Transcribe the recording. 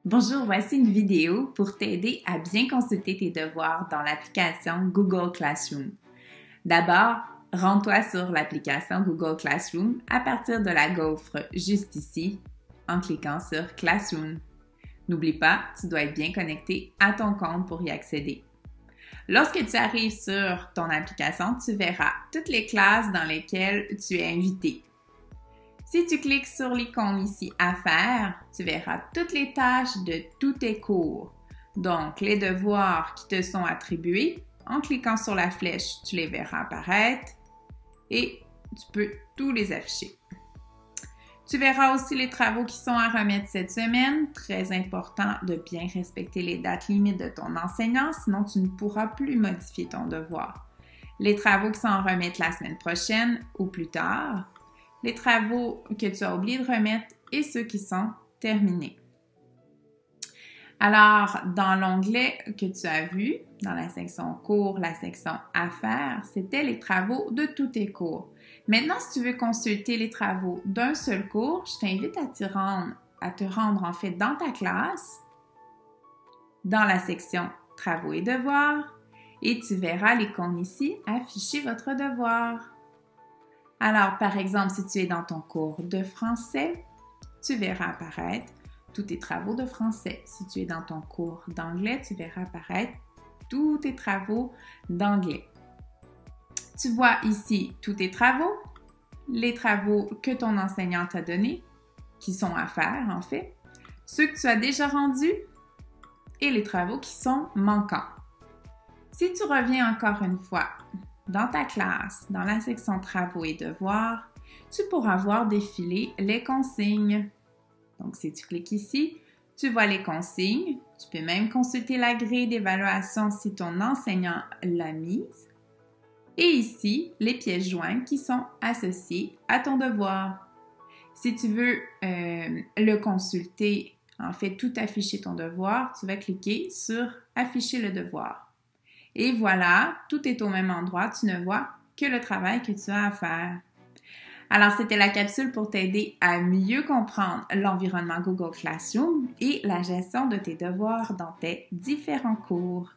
Bonjour, voici une vidéo pour t'aider à bien consulter tes devoirs dans l'application Google Classroom. D'abord, rends-toi sur l'application Google Classroom à partir de la gaufre juste ici en cliquant sur Classroom. N'oublie pas, tu dois être bien connecté à ton compte pour y accéder. Lorsque tu arrives sur ton application, tu verras toutes les classes dans lesquelles tu es invité. Si tu cliques sur l'icône ici « À faire », tu verras toutes les tâches de tous tes cours. Donc, les devoirs qui te sont attribués, en cliquant sur la flèche, tu les verras apparaître et tu peux tous les afficher. Tu verras aussi les travaux qui sont à remettre cette semaine. Très important de bien respecter les dates limites de ton enseignant, sinon tu ne pourras plus modifier ton devoir. Les travaux qui sont à remettre la semaine prochaine ou plus tard. Les travaux que tu as oublié de remettre et ceux qui sont terminés. Alors, dans l'onglet que tu as vu, dans la section cours, la section à faire, c'était les travaux de tous tes cours. Maintenant, si tu veux consulter les travaux d'un seul cours, je t'invite à te rendre en fait dans ta classe, dans la section travaux et devoirs, et tu verras l'icône ici, afficher votre devoir. Alors, par exemple, si tu es dans ton cours de français, tu verras apparaître tous tes travaux de français. Si tu es dans ton cours d'anglais, tu verras apparaître tous tes travaux d'anglais. Tu vois ici tous tes travaux, les travaux que ton enseignant t'a donnés, qui sont à faire en fait, ceux que tu as déjà rendus et les travaux qui sont manquants. Si tu reviens encore une fois dans ta classe, dans la section travaux et devoirs, tu pourras voir défiler les consignes. Donc, si tu cliques ici, tu vois les consignes. Tu peux même consulter la grille d'évaluation si ton enseignant l'a mise. Et ici, les pièces jointes qui sont associées à ton devoir. Si tu veux le consulter, en fait, tout afficher ton devoir, tu vas cliquer sur « Afficher le devoir ». Et voilà, tout est au même endroit, tu ne vois que le travail que tu as à faire. Alors, c'était la capsule pour t'aider à mieux comprendre l'environnement Google Classroom et la gestion de tes devoirs dans tes différents cours.